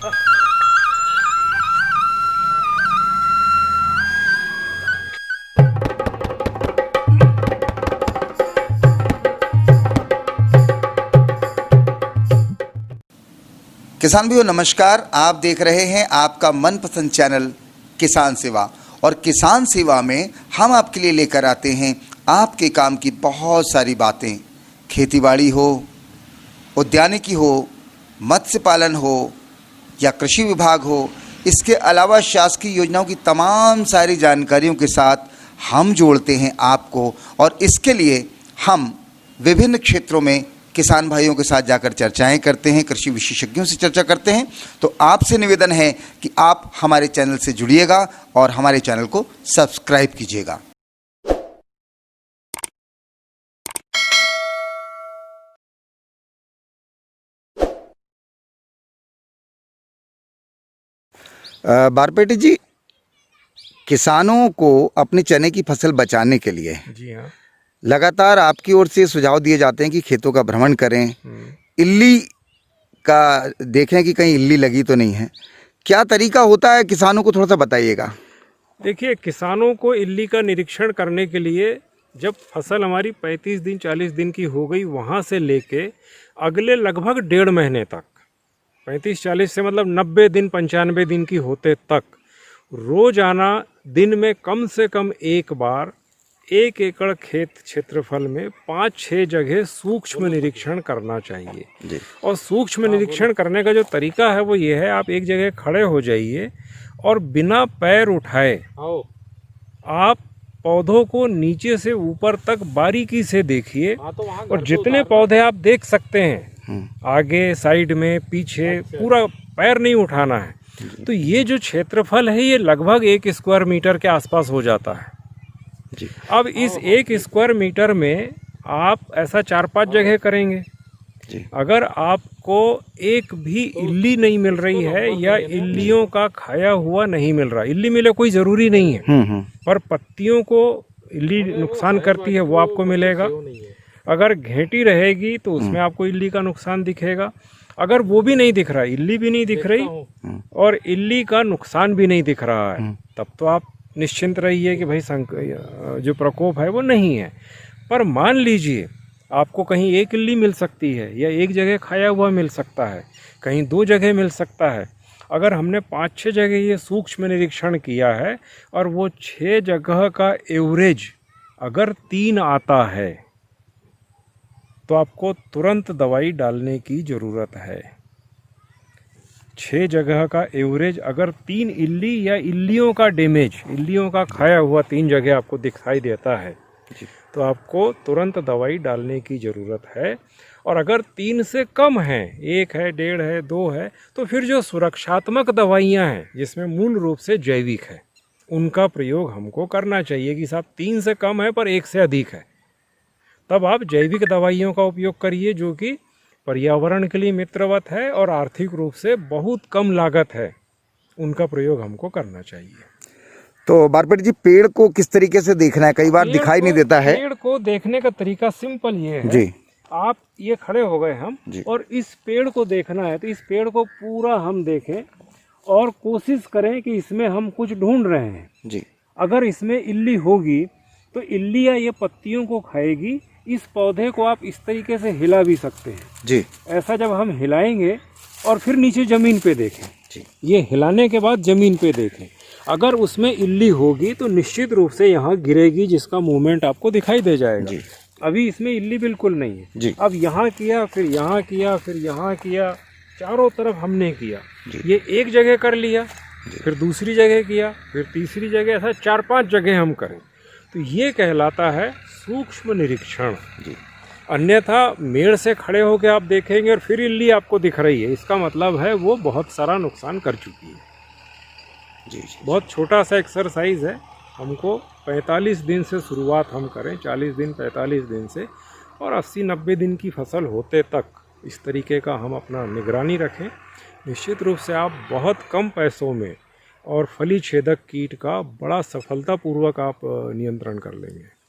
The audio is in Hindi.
किसान भाइयों नमस्कार। आप देख रहे हैं आपका मनपसंद चैनल किसान सेवा, और किसान सेवा में हम आपके लिए लेकर आते हैं आपके काम की बहुत सारी बातें। खेतीबाड़ी हो, उद्यानिकी हो, मत्स्य पालन हो या कृषि विभाग हो, इसके अलावा शासकीय योजनाओं की तमाम सारी जानकारियों के साथ हम जोड़ते हैं आपको, और इसके लिए हम विभिन्न क्षेत्रों में किसान भाइयों के साथ जाकर चर्चाएं करते हैं, कृषि विशेषज्ञों से चर्चा करते हैं। तो आपसे निवेदन है कि आप हमारे चैनल से जुड़िएगा और हमारे चैनल को सब्सक्राइब कीजिएगा। बारपेटी जी, किसानों को अपने चने की फसल बचाने के लिए जी हाँ, लगातार आपकी ओर से सुझाव दिए जाते हैं कि खेतों का भ्रमण करें, इल्ली का देखें कि कहीं इल्ली लगी तो नहीं है। क्या तरीका होता है, किसानों को थोड़ा सा बताइएगा। देखिए, किसानों को इल्ली का निरीक्षण करने के लिए जब फसल हमारी 35 दिन 40 दिन की हो गई, वहाँ से लेके अगले लगभग 1.5 महीने तक, 35-40 से मतलब 90 दिन 95 दिन की होते तक, रोजाना दिन में कम से कम एक बार 1 एकड़ खेत क्षेत्रफल में 5-6 जगह सूक्ष्म निरीक्षण करना चाहिए जी। और सूक्ष्म निरीक्षण करने का जो तरीका है वो ये है, आप एक जगह खड़े हो जाइए और बिना पैर उठाए आप पौधों को नीचे से ऊपर तक बारीकी से देखिए, और जितने पौधे आप देख सकते हैं, आगे, साइड में, पीछे, पूरा पैर नहीं उठाना है। तो ये जो क्षेत्रफल है ये लगभग 1 स्क्वायर मीटर के आसपास हो जाता है जी। अब इस 1 स्क्वायर मीटर में आप ऐसा 4-5 जगह करेंगे जी। अगर आपको एक भी इल्ली नहीं मिल रही है या इल्लियों का खाया हुआ नहीं मिल रहा, इल्ली मिले कोई ज़रूरी नहीं है, पर पत्तियों को इल्ली नुकसान करती है वो आपको मिलेगा। अगर घेंटी रहेगी तो उसमें आपको इल्ली का नुकसान दिखेगा। अगर वो भी नहीं दिख रहा, इल्ली भी नहीं दिख रही और इल्ली का नुकसान भी नहीं दिख रहा है, तब तो आप निश्चिंत रहिए कि भाई जो प्रकोप है वो नहीं है। पर मान लीजिए आपको कहीं एक इल्ली मिल सकती है या एक जगह खाया हुआ मिल सकता है, कहीं 2 जगह मिल सकता है। अगर हमने 5-6 जगह ये सूक्ष्म निरीक्षण किया है और वो 6 जगह का एवरेज अगर 3 आता है तो आपको तुरंत दवाई डालने की ज़रूरत है। 6 जगह का एवरेज अगर 3 इल्ली या इल्लियों का डैमेज, इल्लियों का खाया हुआ 3 जगह आपको दिखाई देता है तो आपको तुरंत दवाई डालने की ज़रूरत है। और अगर 3 से कम है, 1 है, 1.5 है, 2 है, तो फिर जो सुरक्षात्मक दवाइयाँ हैं जिसमें मूल रूप से जैविक है, उनका प्रयोग हमको करना चाहिए कि साहब 3 से कम है पर 1 से अधिक है, तब आप जैविक दवाइयों का उपयोग करिए जो कि पर्यावरण के लिए मित्रवत है और आर्थिक रूप से बहुत कम लागत है, उनका प्रयोग हमको करना चाहिए। तो बारपेटी जी, पेड़ को किस तरीके से देखना है? कई बार दिखाई नहीं देता है। पेड़ को देखने का तरीका सिंपल ये है जी। आप ये खड़े हो गए हम जी। और इस पेड़ को देखना है तो इस पेड़ को पूरा हम देखें और कोशिश करें कि इसमें हम कुछ ढूंढ रहे हैं जी। अगर इसमें इल्ली होगी तो इल्लियाँ ये पत्तियों को खाएगी। इस पौधे को आप इस तरीके से हिला भी सकते हैं जी। ऐसा जब हम हिलाएंगे और फिर नीचे ज़मीन पे देखें जी। ये हिलाने के बाद ज़मीन पे देखें, अगर उसमें इल्ली होगी तो निश्चित रूप से यहाँ गिरेगी, जिसका मूवमेंट आपको दिखाई दे जाएगा जी। अभी इसमें इल्ली बिल्कुल नहीं है जी। अब यहाँ किया, फिर यहाँ किया, फिर यहाँ किया, चारों तरफ हमने किया, ये एक जगह कर लिया, फिर दूसरी जगह किया, फिर तीसरी जगह, ऐसा 4-5 जगह हम करें तो ये कहलाता है सूक्ष्म निरीक्षण जी। अन्यथा मेड़ से खड़े होकर आप देखेंगे और फिर इल्ली आपको दिख रही है, इसका मतलब है वो बहुत सारा नुकसान कर चुकी है जी। बहुत छोटा सा एक्सरसाइज है, हमको 45 दिन से शुरुआत हम करें, 40 दिन 45 दिन से, और 80-90 दिन की फसल होते तक इस तरीके का हम अपना निगरानी रखें। निश्चित रूप से आप बहुत कम पैसों में और फली छेदक कीट का बड़ा सफलतापूर्वक आप नियंत्रण कर लेंगे।